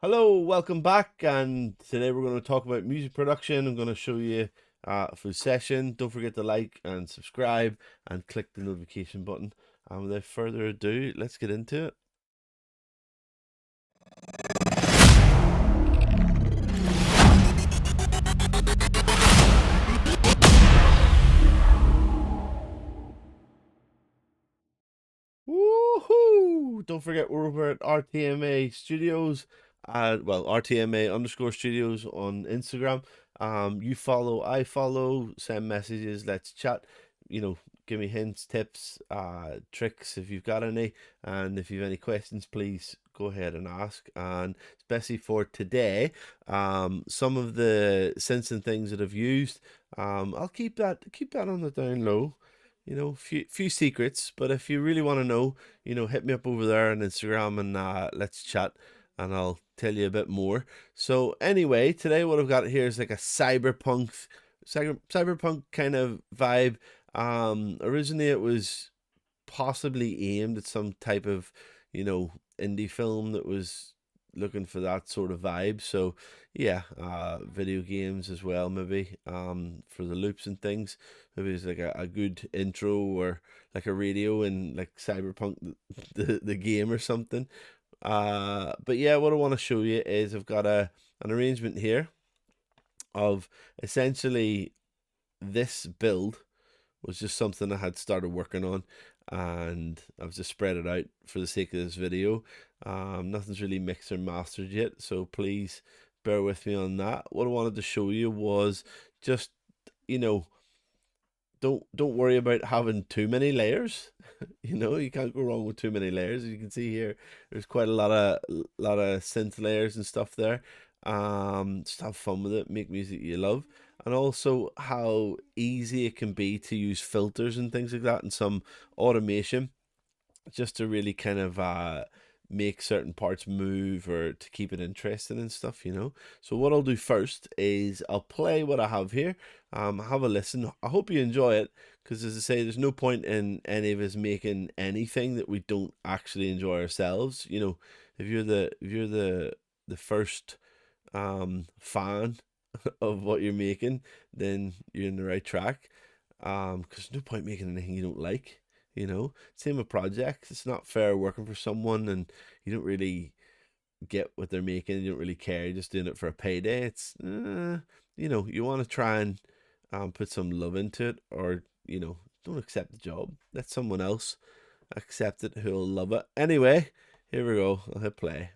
Hello, welcome back, and today we're going to talk about music production. I'm going to show you a full session. Don't forget to like and subscribe and click the notification button. And without further ado, let's get into it. Woohoo! Don't forget we're over at RTMA Studios, RTMA underscore studios on Instagram. You follow, I follow, send messages, let's chat. You know, give me hints, tips, tricks if you've got any, and if you've any questions, please go ahead and ask. And especially for today, some of the synths and things that I've used, I'll keep that on the down low. Few secrets, but if you really want to know, hit me up over there on Instagram and let's chat and I'll tell you a bit more. So anyway, today what I've got here is like a cyberpunk kind of vibe. Originally it was possibly aimed at some type of, indie film that was looking for that sort of vibe. So yeah, video games as well, maybe for the loops and things. Maybe it's like a good intro or like a radio in like Cyberpunk the game or something. But yeah, what I want to show you is I've got an arrangement here of essentially this build was just something I had started working on, and I've just spread it out for the sake of this video. Nothing's really mixed or mastered yet, so please bear with me on that. What I wanted to show you was just, you know, don't worry about having too many layers. You can't go wrong with too many layers. As you can see here, there's quite a lot of synth layers and stuff there. Just have fun with it, make music you love, and also how easy it can be to use filters and things like that and some automation just to really kind of make certain parts move or to keep it interesting and stuff. So what I'll do first is I'll play what I have here. Have a listen. I hope you enjoy it, because as I say, there's no point in any of us making anything that we don't actually enjoy ourselves. If you're the first fan of what you're making, then you're in the right track. Because no point making anything you don't like. Same with projects. It's not fair working for someone and you don't really get what they're making. You don't really care. You're just doing it for a payday. You want to try and put some love into it, or don't accept the job. Let someone else accept it who'll love it. Anyway, here we go. I'll hit play.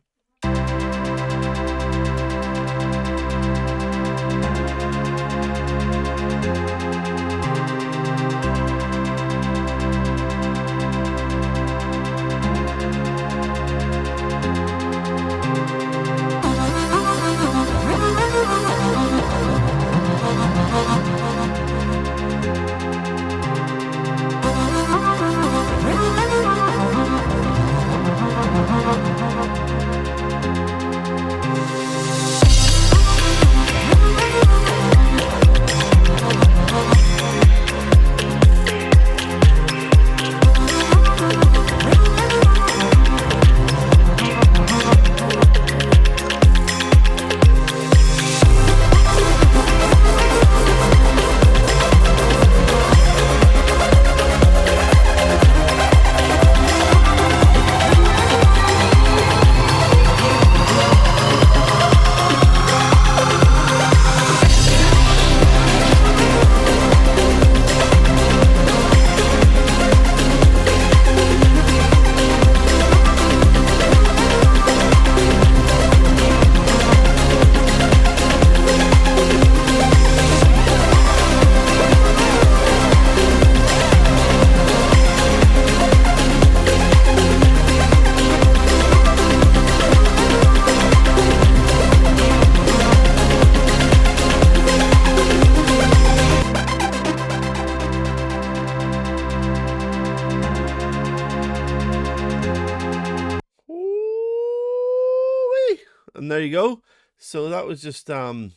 And there you go. So that was just like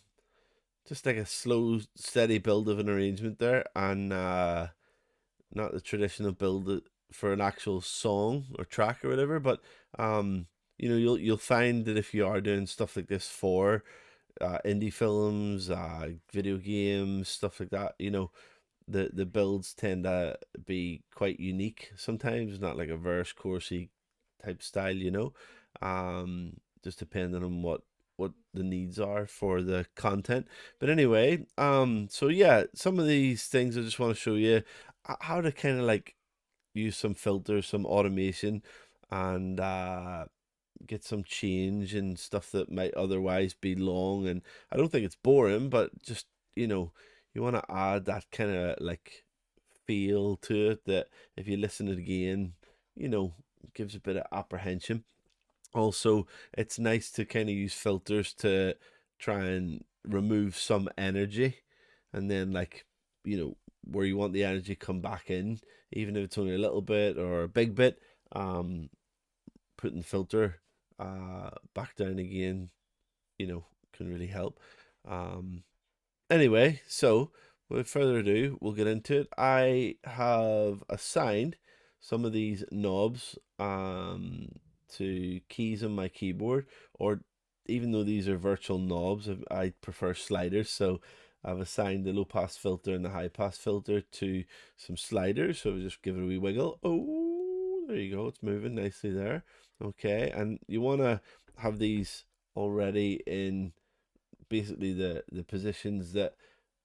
a slow, steady build of an arrangement there, and not the traditional build for an actual song or track or whatever. But you know, you'll find that if you are doing stuff like this for indie films, video games, stuff like that, you know, the builds tend to be quite unique sometimes, not like a verse coursey type style, you know. Just depending on what the needs are for the content. But anyway, so yeah, some of these things I just want to show you how to kind of like use some filters, some automation, and get some change and stuff that might otherwise be long. And I don't think it's boring, but just, you know, you want to add that kind of like feel to it that if you listen to it again, you know, gives a bit of apprehension. Also, it's nice to kind of use filters to try and remove some energy, and then like, you know, where you want the energy come back in, even if it's only a little bit or a big bit, um putting the filter back down again, you know, can really help. um Anyway, so without further ado, we'll get into it. I have assigned some of these knobs to keys on my keyboard, or even though these are virtual knobs, I prefer sliders. So I've assigned the low pass filter and the high pass filter to some sliders. So just give it a wee wiggle. Oh, there you go. It's moving nicely there. Okay, and you want to have these already in basically the positions that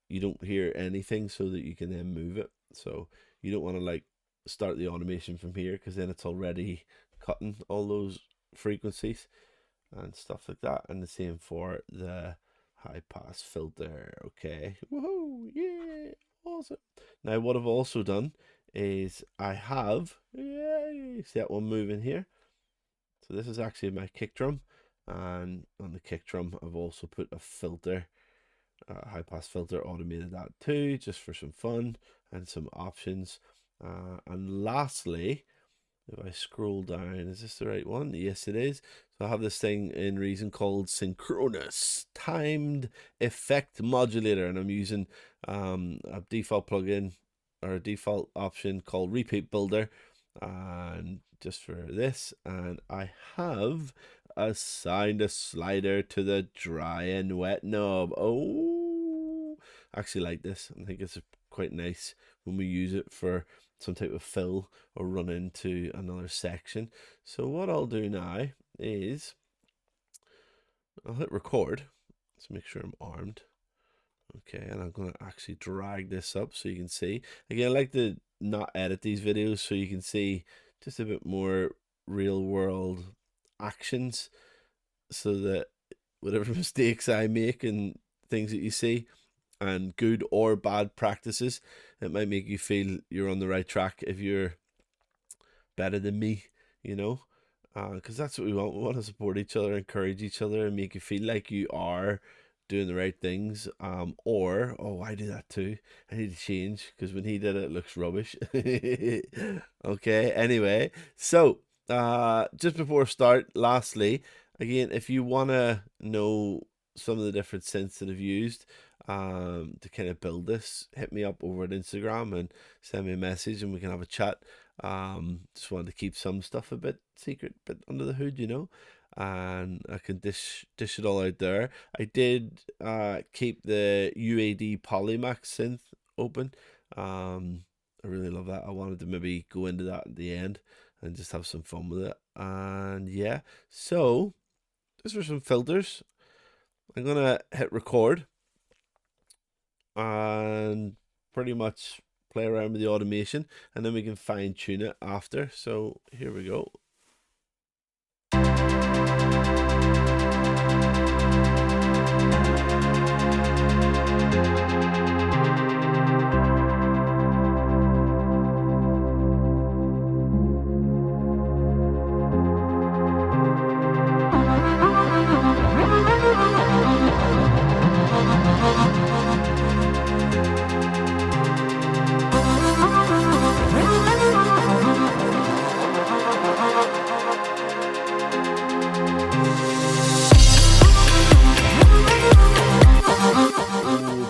you don't hear anything, so that you can then move it. So you don't want to like start the automation from here, because then it's already cutting all those frequencies and stuff like that. And the same for the high pass filter. Okay, woohoo, yeah, awesome. Now what I've also done is I have, yay, see that one moving here. So this is actually my kick drum, and on the kick drum I've also put a filter, high pass filter, automated that too, just for some fun and some options. And lastly, if I scroll down, is this the right one? Yes, it is. So I have this thing in Reason called Synchronous Timed Effect Modulator, and I'm using a default plugin or a default option called Repeat Builder, and just for this. And I have assigned a slider to the dry and wet knob. Oh, I actually like this. I think it's quite nice when we use it for some type of fill or run into another section. So what I'll do now is I'll hit record. Let's make sure I'm armed. Okay, and I'm going to actually drag this up so you can see. Again, I like to not edit these videos so you can see just a bit more real world actions, so that whatever mistakes I make and things that you see, and good or bad practices, it might make you feel you're on the right track if you're better than me, you know, because that's what we want. We want to support each other, encourage each other, and make you feel like you are doing the right things. Or, oh, I do that too. I need to change, because when he did it, it looks rubbish. Okay, anyway, so just before start, lastly, again, if you want to know some of the different synths that I've used to kind of build this, hit me up over at Instagram and send me a message, and we can have a chat. Just wanted to keep some stuff a bit secret, but under the hood, you know, and I can dish it all out there. I did keep the UAD Polymax synth open. I really love that. I wanted to maybe go into that at the end and just have some fun with it. And yeah, so just for some filters, I'm gonna hit record and pretty much play around with the automation, and then we can fine tune it after. So here we go.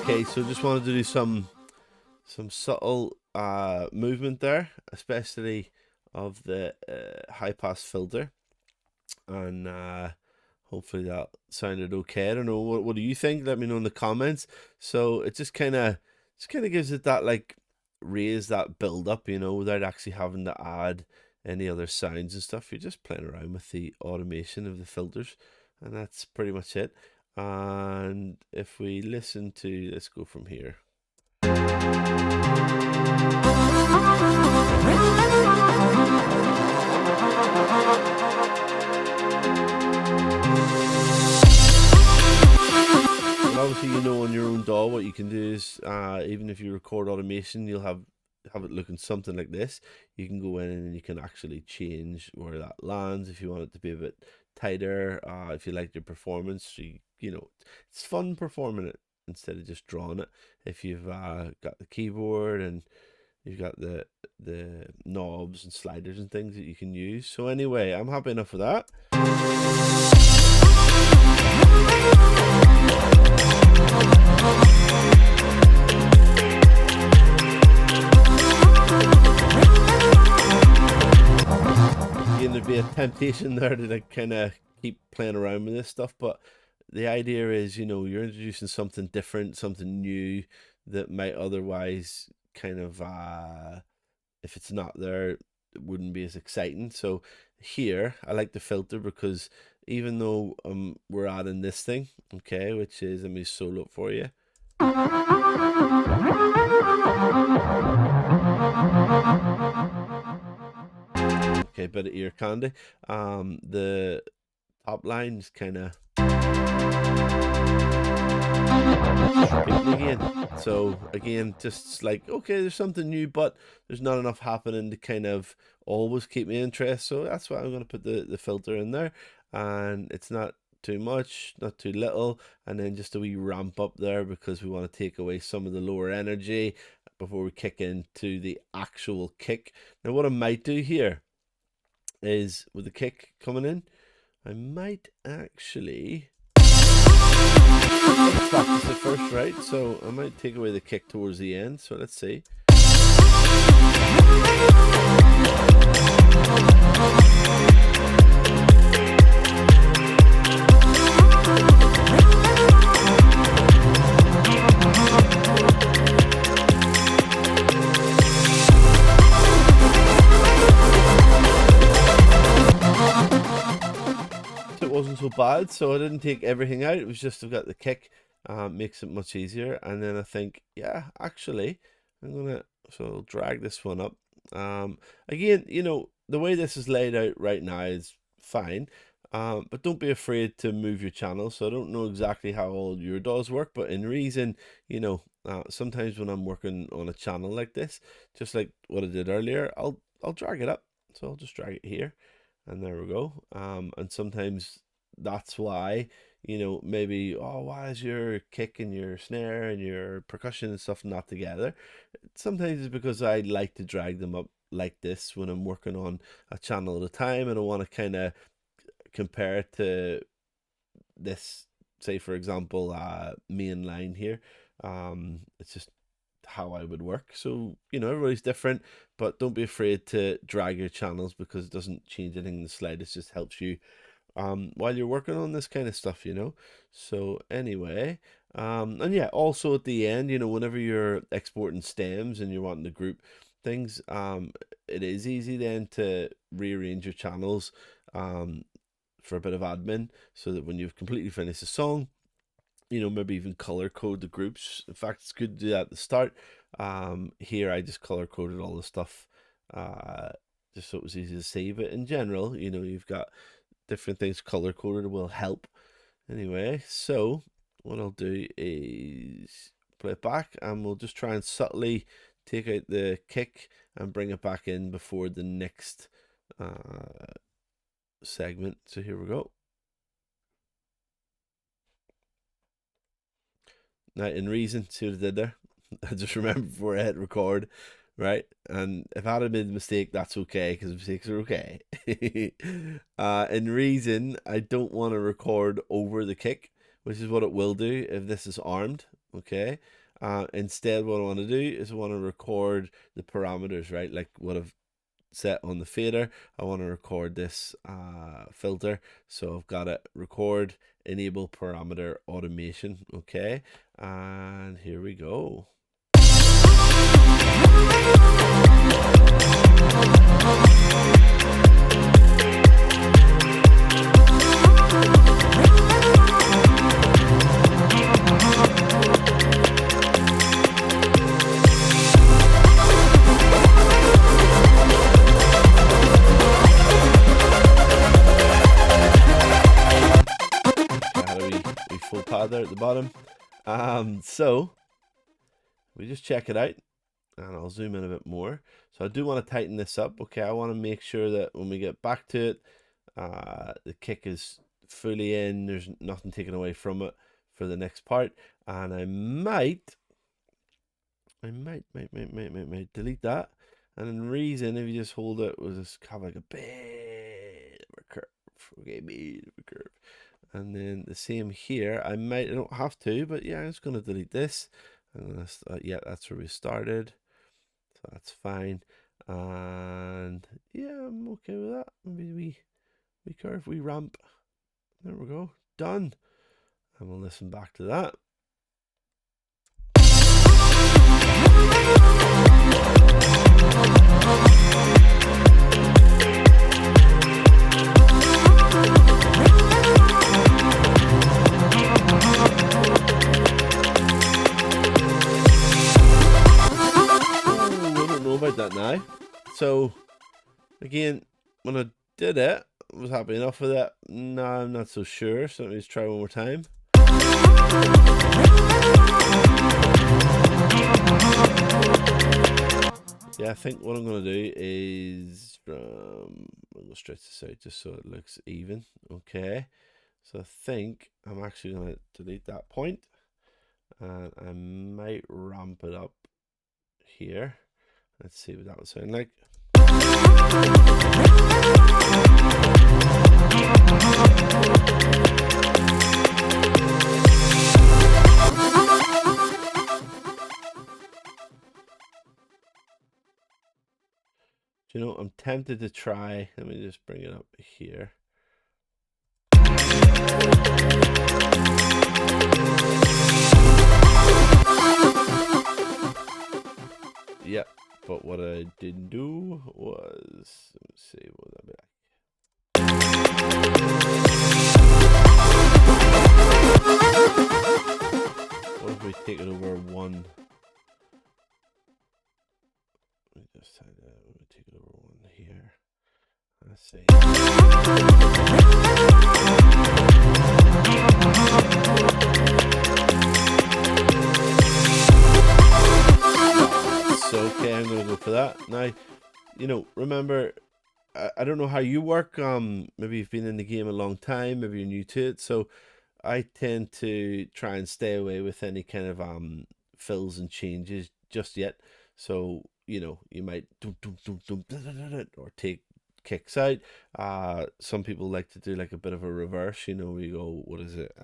Okay, so just wanted to do some subtle movement there, especially of the high pass filter. and hopefully that sounded okay. I don't know, what do you think? Let me know in the comments. So it just kind of gives it that, like, raise that build up, without actually having to add any other sounds and stuff. You're just playing around with the automation of the filters, and that's pretty much it. And if we listen to, let's go from here. Obviously, on your own DAW, what you can do is, even if you record automation, you'll have it looking something like this. You can go in and you can actually change where that lands if you want it to be a bit tighter. If you like your performance, it's fun performing it instead of just drawing it. If you've got the keyboard and you've got the knobs and sliders and things that you can use. So anyway, I'm happy enough with that. Again, there'd be a temptation there to, like, kind of keep playing around with this stuff, but the idea is, you're introducing something different, something new that might otherwise kind of, if it's not there, it wouldn't be as exciting. So here, I like the filter because even though we're adding this thing, okay, which is, let me solo it for you. Okay, bit of ear candy. The top line is kind of again. So again, just like, okay, there's something new, but there's not enough happening to kind of always keep me interest. So that's why I'm going to put the filter in there, and it's not too much, not too little, and then just a wee ramp up there because we want to take away some of the lower energy before we kick into the actual kick. Now, what I might do here is, with the kick coming in, I might actually practice it first, right? So I might take away the kick towards the end. So let's see. Wasn't so bad, so I didn't take everything out. It was just, I've got the kick, makes it much easier. And then I think, yeah, actually I'm gonna I'll drag this one up. Again, the way this is laid out right now is fine, but don't be afraid to move your channel. So I don't know exactly how all your DAWs work, but in Reason, sometimes when I'm working on a channel like this, just like what I did earlier, I'll drag it up. So I'll just drag it here, and there we go. And sometimes that's why, maybe, oh, why is your kick and your snare and your percussion and stuff not together? Sometimes it's because I like to drag them up like this when I'm working on a channel at a time, and I want to kind of compare it to this, say for example, main line here. It's just how I would work. So, everybody's different, but don't be afraid to drag your channels because it doesn't change anything in the slightest. It just helps you while you're working on this kind of stuff, So anyway, and yeah, also at the end, whenever you're exporting stems and you're wanting to group things, it is easy then to rearrange your channels for a bit of admin, so that when you've completely finished the song, maybe even color code the groups. In fact, it's good to do that at the start. Here I just color coded all the stuff, just so it was easy to see. But in general, you've got different things color coded will help. Anyway, so what I'll do is play it back, and we'll just try and subtly take out the kick and bring it back in before the next segment. So here we go. Now, in Reason, see what I did there? I just remember before I hit record, right? And if I had made a mistake, that's okay, because mistakes are okay. In Reason, I don't want to record over the kick, which is what it will do if this is armed, okay? Instead, what I want to do is I want to record the parameters, right? Like what I've set on the fader. I want to record this filter, so I've got it record, enable parameter automation. Okay, and here we go. Full pad there at the bottom. So we just check it out, and I'll zoom in a bit more. So I do want to tighten this up. Okay, I want to make sure that when we get back to it, the kick is fully in. There's nothing taken away from it for the next part. And I might delete that. And then reason, if you just hold it, will just have like a bit of a curve. Okay, bit of a curve. And then the same here. I don't have to, but yeah, I'm just going to delete this. I'm going to, yeah, that's where we started. So that's fine. And yeah, I'm okay with that. Maybe we curve, we ramp. There we go. Done. And we'll listen back to that. About that now. So again, when I did it, I was happy enough with it. No, I'm not so sure, so let me just try one more time. Yeah, I think what I'm going to do is I'll go stretch this out just so it looks even. Okay, so I think I'm actually going to delete that point, and I might ramp it up here. Let's see what that would sound like. Do you know, I'm tempted to try. Let me just bring it up here. Yep. But what I didn't do was, let's see, what would that be like? What if we take it over one? Let me just take it over one here. Let's see. Okay, I'm gonna go for that. Now, you know, remember, I don't know how you work. Maybe you've been in the game a long time, maybe you're new to it. So I tend to try and stay away with any kind of fills and changes just yet. So, you know, you might or take kicks out. Some people like to do like a bit of a reverse, you know, we go, what is it?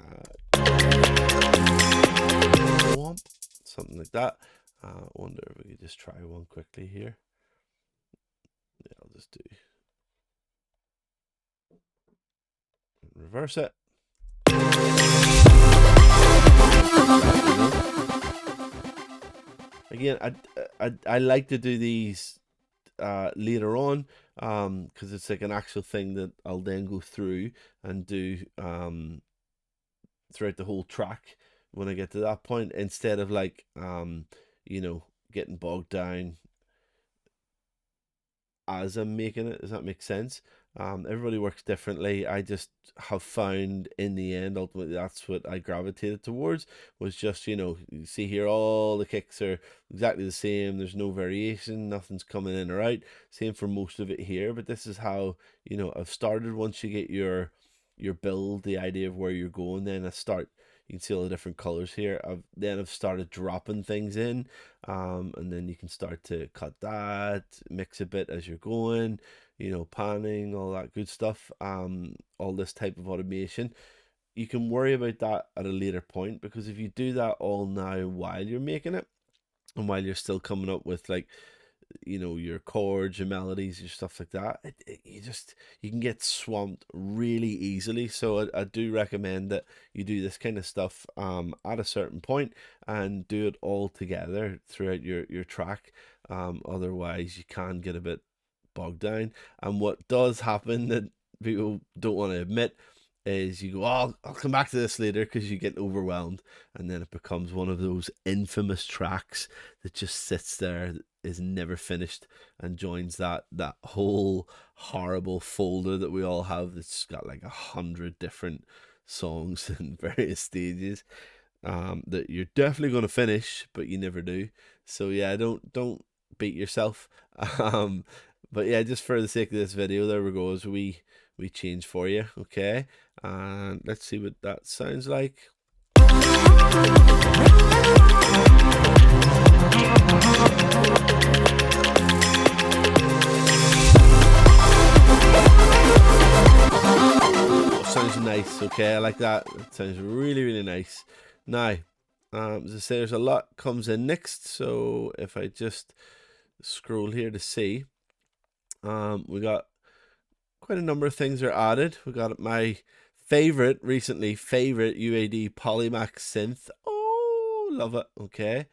Something like that. I wonder if we could just try one quickly here. Yeah, I'll just do reverse it. Again, I like to do these later on because it's like an actual thing that I'll then go through and do throughout the whole track when I get to that point, instead of like you know, getting bogged down as I'm making it. Does that make sense? Everybody works differently. I just have found in the end, ultimately, that's what I gravitated towards, was just, you know, you see here, all the kicks are exactly the same. There's no variation. Nothing's coming in or out. Same for most of it here. But this is how, you know, I've started. Once you get your build, the idea of where you're going, then I start. You can see all the different colors here. I've started dropping things in, and then you can start to cut that, mix a bit as you're going, you know, panning, all that good stuff. All this type of automation. You can worry about that at a later point, because if you do that all now while you're making it, and while you're still coming up with like you know, your chords, your melodies, your stuff like that, you can get swamped really easily. So I do recommend that you do this kind of stuff at a certain point and do it all together throughout your track. Otherwise, you can get a bit bogged down. And what does happen that people don't want to admit is you go, oh, I'll come back to this later, because you get overwhelmed, and then it becomes one of those infamous tracks that just sits there, is never finished, and joins that whole horrible folder that we all have that's got like 100 different songs in various stages, that you're definitely going to finish, but you never do. So yeah, don't beat yourself. Um, but yeah, just for the sake of this video, there we go. As we change for you, okay? And let's see what that sounds like. Oh, sounds nice, okay? I like that. It sounds really, really nice. Now, as I say, there's a lot comes in next. So if I just scroll here to see, we got quite a number of things are added. We got my favorite UAD Polymax synth. Oh, love it. Okay.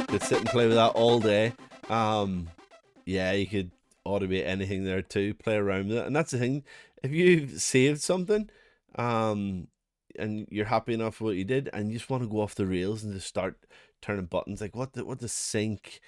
Could sit and play with that all day. Yeah, you could automate anything there too, play around with it. And that's the thing, if you've saved something and you're happy enough with what you did, and you just want to go off the rails and just start turning buttons, like what does sync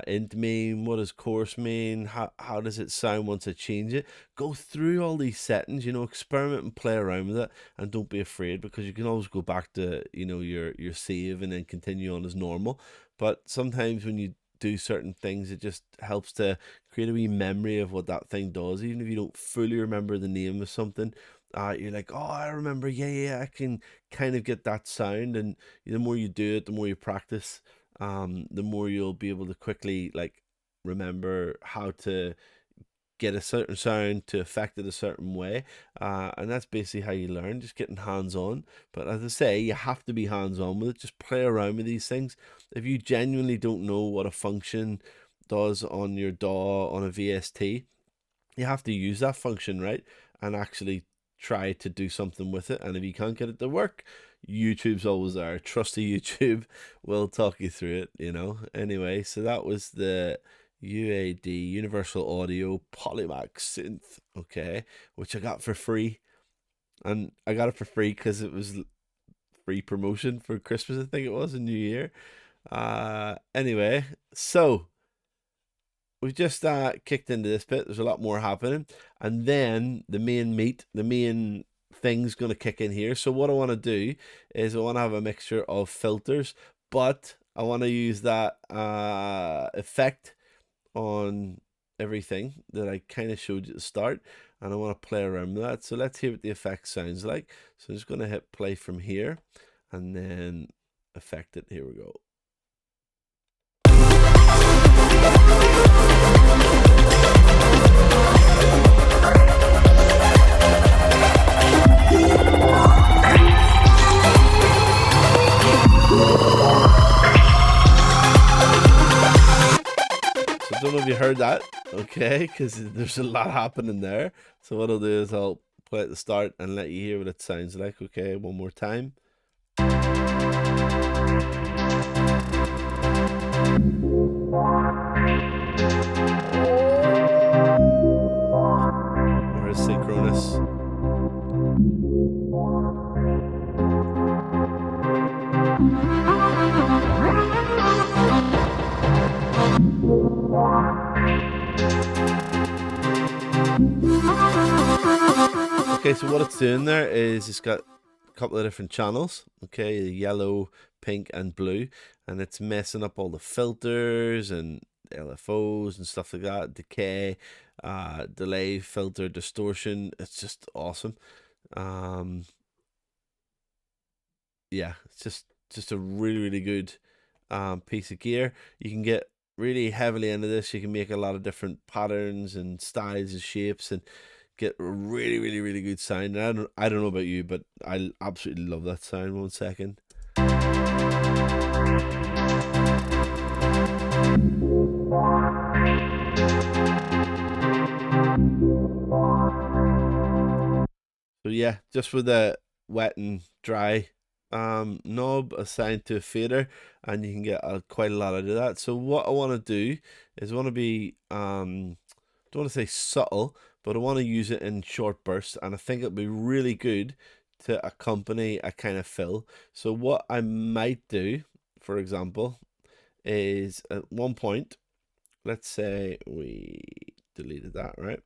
int mean, what does course mean, how does it sound once I change it, go through all these settings, you know, experiment and play around with it, and don't be afraid, because you can always go back to, you know, your save and then continue on as normal. But sometimes when you do certain things, it just helps to create a wee memory of what that thing does, even if you don't fully remember the name of something. You're like, oh, I remember, yeah, I can kind of get that sound. And the more you do it, the more you practice, the more you'll be able to quickly like remember how to get a certain sound to affect it a certain way, and that's basically how you learn, just getting hands-on. But as I say, you have to be hands-on with it. Just play around with these things. If you genuinely don't know what a function does on your DAW on a VST, you have to use that function, right, and actually try to do something with it. And if you can't get it to work, YouTube's always there. Trusty YouTube will talk you through it, you know. Anyway, so that was the UAD Universal Audio Polymax synth, okay, which I got for free. And I got it for free because it was free promotion for Christmas, I think it was, and New Year. Anyway, so we've just kicked into this bit. There's a lot more happening, and then the main meat, the main thing's going to kick in here. So what I want to do is I want to have a mixture of filters, but I want to use that effect on everything that I kind of showed you at the start, and I want to play around with that. So let's hear what the effect sounds like. So I'm just going to hit play from here and then affect it. Here we go. So I don't know if you heard that, okay, because there's a lot happening there. So what I'll do is I'll play at the start and let you hear what it sounds like, okay, one more time. Or synchronous. Okay, so what it's doing there is it's got couple of different channels, okay, yellow, pink, and blue, and it's messing up all the filters and LFOs and stuff like that, decay, delay, filter, distortion. It's just awesome. Yeah, it's just a really good piece of gear. You can get really heavily into this. You can make a lot of different patterns and styles and shapes and get a really good sound. And I don't know about you, but I absolutely love that sound. 1 second. So yeah, just with the wet and dry knob assigned to a fader, and you can get quite a lot out of that. So what I want to do is I want to be don't want to say subtle, but I want to use it in short bursts, and I think it'll be really good to accompany a kind of fill. So what I might do, for example, is at one point, let's say we deleted that, right?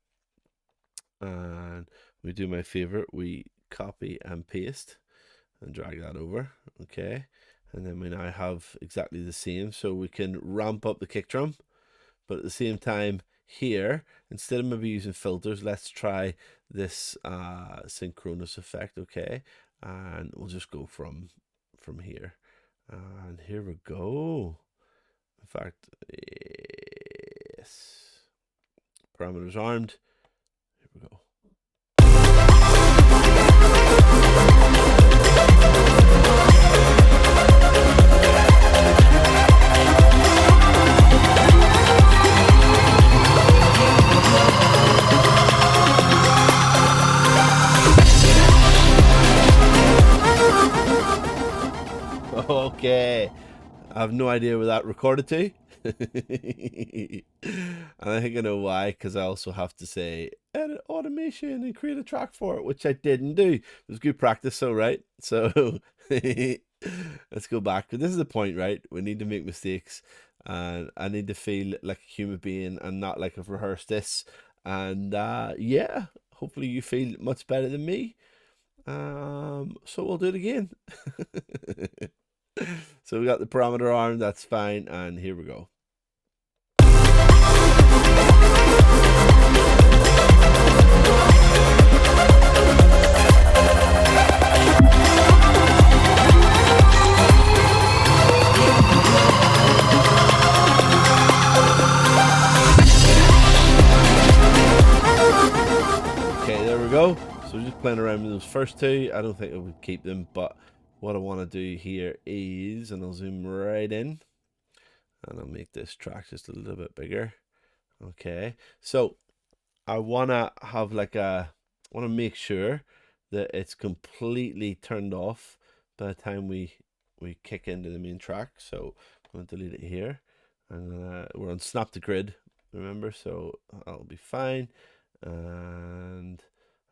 And we do my favorite, we copy and paste and drag that over, okay? And then we now have exactly the same, so we can ramp up the kick drum, but at the same time here, instead of maybe using filters, let's try this synchronous effect, okay? And we'll just go from here, and here we go. In fact, yes, parameters armed. Here we go. Okay, I have no idea where that recorded to. And I think I know why, because I also have to say edit automation and create a track for it, which I didn't do. It was good practice, so right? So let's go back. But this is the point, right? We need to make mistakes, and I need to feel like a human being and not like I've rehearsed this. And yeah, hopefully you feel much better than me. So we'll do it again. So we got the parameter arm, that's fine, and here we go. Okay, there we go. So just playing around with those first two. I don't think I would keep them, but what I want to do here is, and I'll zoom right in, and I'll make this track just a little bit bigger. Okay, so I want to have like I want to make sure that it's completely turned off by the time we kick into the main track. So I'm going to delete it here, and we're on snap to grid, remember, so that'll be fine. And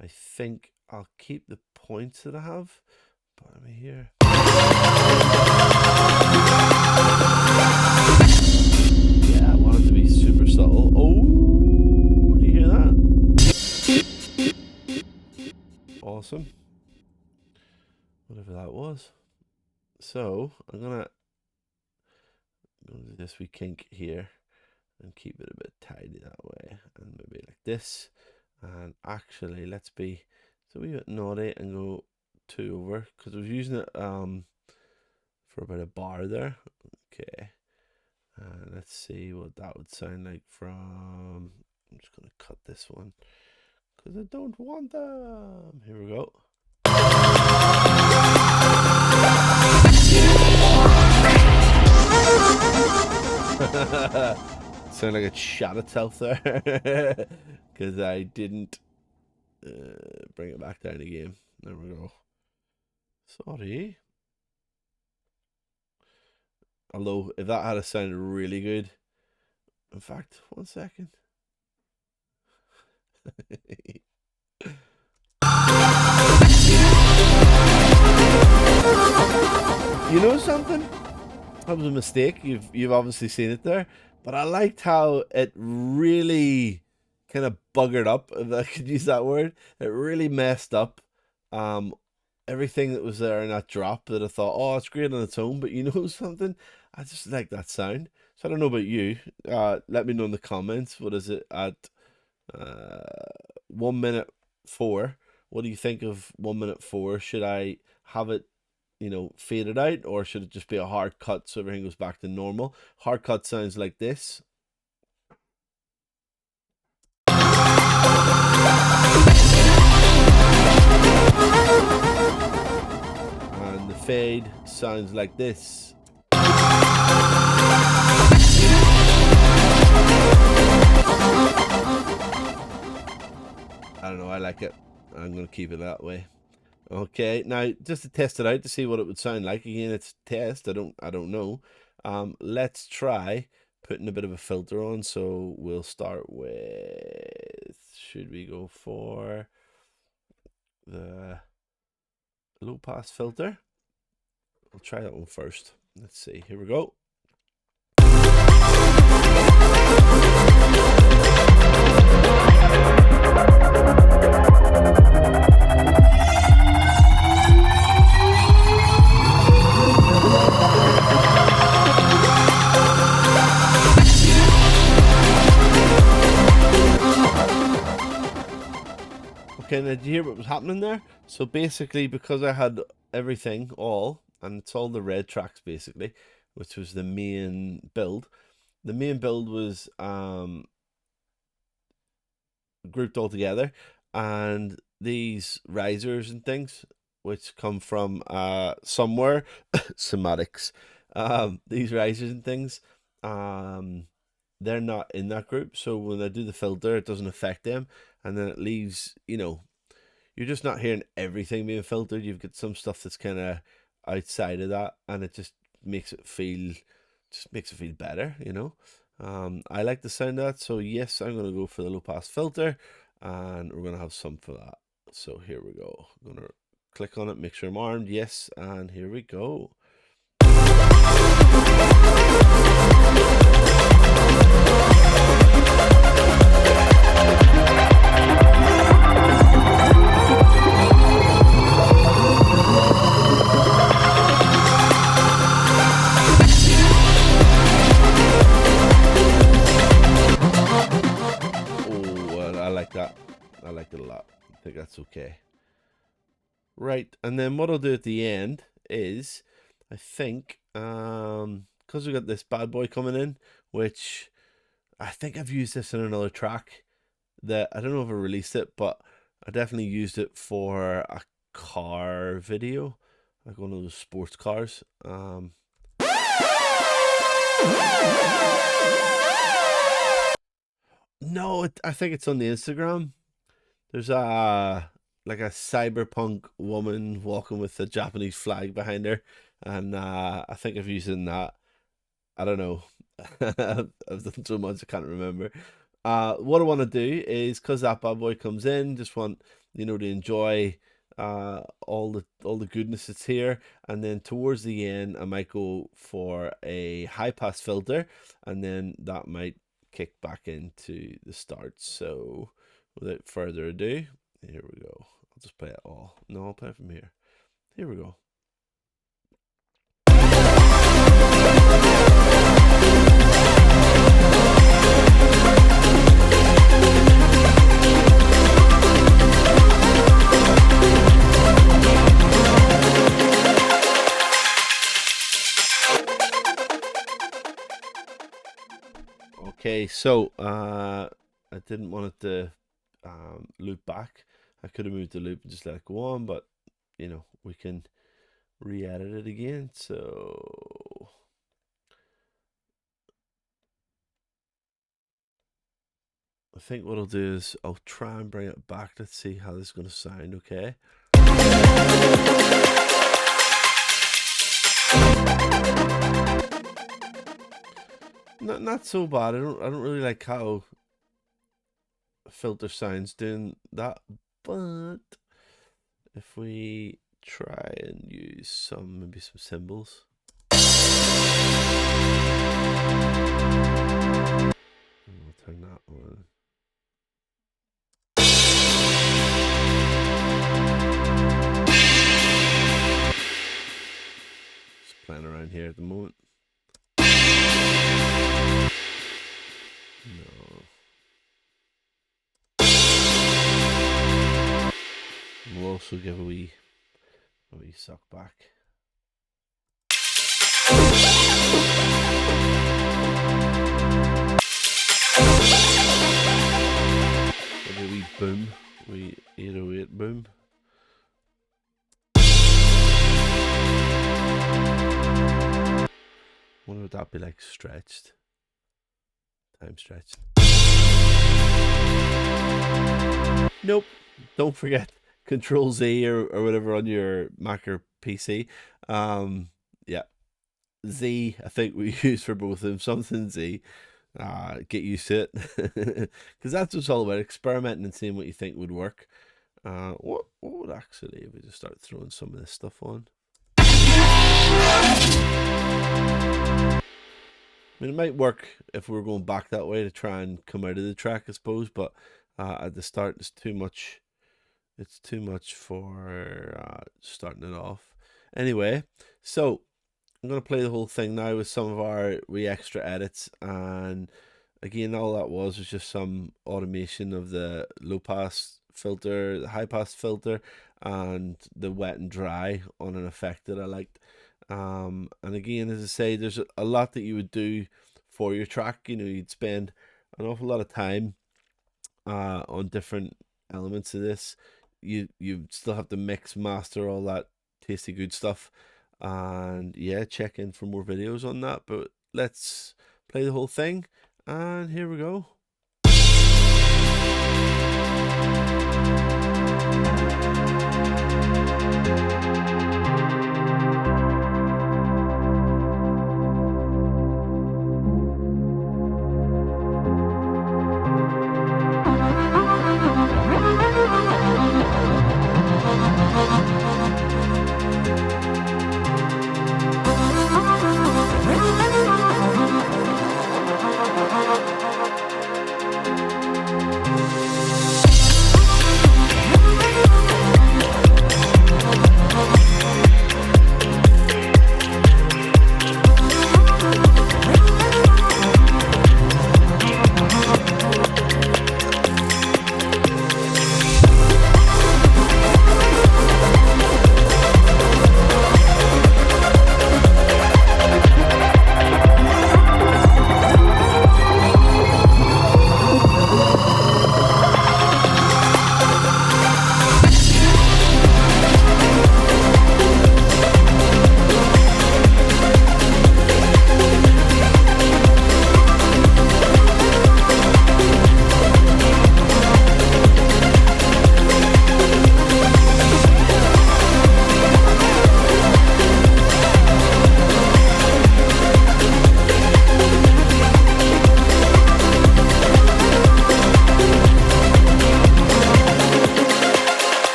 I think I'll keep the points that I have. Let me hear. Yeah, I want it to be super subtle. Oh, do you hear that? Awesome. Whatever that was. So I'm gonna do this wee kink here and keep it a bit tidy that way, and maybe like this. And actually, let's be so a wee bit naughty and go 2 over, because I was using it for about a bar there. Okay, let's see what that would sound like from. I'm just gonna cut this one because I don't want them. Here we go. Sound like it shot itself there because I didn't bring it back down again. There we go. Sorry. Although, if that had sounded really good. In fact, 1 second. You know something? That was a mistake. You've obviously seen it there. But I liked how it really kind of buggered up, if I could use that word. It really messed up everything that was there in that drop that I thought, oh, it's great on its own, but you know something? I just like that sound. So I don't know about you. Let me know in the comments. What is it at 1 minute 4? What do you think of 1 minute 4? Should I have it, faded out, or should it just be a hard cut so everything goes back to normal? Hard cut sounds like this. And the fade sounds like this. I don't know, I like it. I'm going to keep it that way. Okay, now just to test it out to see what it would sound like. Again, it's a test. I don't know. Let's try putting a bit of a filter on. So we'll start with, should we go for the low pass filter? We'll try that one first. Let's see. Here we go. Okay, now did you hear what was happening there? So basically, because I had everything all, and it's all the red tracks basically, which was the main build. The main build was grouped all together, and these risers and things, which come from somewhere, somatics. These risers and things, they're not in that group. So when I do the filter, it doesn't affect them, and then it leaves, you're just not hearing everything being filtered. You've got some stuff that's kind of outside of that, and it just makes it feel better, I like the sound of that. So yes, I'm gonna go for the low pass filter, and we're gonna have some for that. So here we go. I'm gonna click on it, make sure I'm armed. Yes, and here we go. I liked it a lot. I think that's okay. Right, and then what I'll do at the end is, I think, because we got this bad boy coming in, which I think I've used this in another track that I don't know if I released it, but I definitely used it for a car video, like one of those sports cars. No, I think it's on the Instagram. There's like a cyberpunk woman walking with a Japanese flag behind her, and I think I've used it in that. I don't know. I've done so much I can't remember. What I want to do is, because that bad boy comes in, just want to enjoy all the goodness that's here, and then towards the end I might go for a high pass filter, and then that might kick back into the start. So without further ado, here we go. I'll just play it all. No, I'll play it from here. Here we go. Okay, so I didn't want it to loop back. I could have moved the loop and just let it go on, but we can re-edit it again. So I think what I'll do is I'll try and bring it back. Let's see how this is going to sound. Okay. Not so bad. I don't really like how filter sounds doing that, but if we try and use maybe some cymbals. We'll turn that on. here at the moment. No. We'll also give a wee suck back. A wee boom, wee 808 boom. Wonder would that be like stretched? Time stretched. Nope. Don't forget Control Z or whatever on your Mac or PC. Yeah. Z, I think we use for both of them. Something Z. Get used to it. Because that's what it's all about. Experimenting and seeing what you think would work. What would actually, if we just start throwing some of this stuff on? I mean, it might work if we were going back that way to try and come out of the track, I suppose. But at the start, it's too much. It's too much for starting it off. Anyway, so I'm going to play the whole thing now with some of our extra edits. And again, all that was just some automation of the low pass filter, the high pass filter, and the wet and dry on an effect that I liked. And again, as I say, there's a lot that you would do for your track. You know, you'd spend an awful lot of time on different elements of this. You still have to mix, master all that tasty good stuff, and yeah, check in for more videos on that. But let's play the whole thing, and here we go.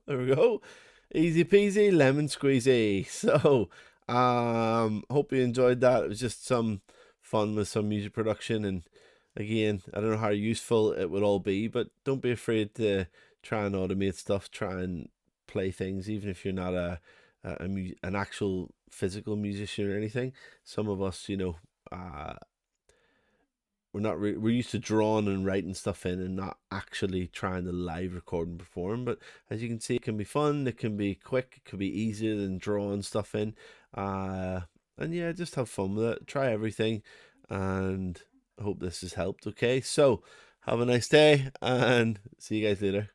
There we go. Easy peasy, lemon squeezy. So, hope you enjoyed that. It was just some fun with some music production. And again, I don't know how useful it would all be, but don't be afraid to try and automate stuff, try and play things, even if you're not an actual physical musician or anything. Some of us, you know, we're used to drawing and writing stuff in and not actually trying to live record and perform. But as you can see, it can be fun, it can be quick, it can be easier than drawing stuff in. And yeah, just have fun with it, try everything, and I hope this has helped. Okay, so have a nice day and see you guys later.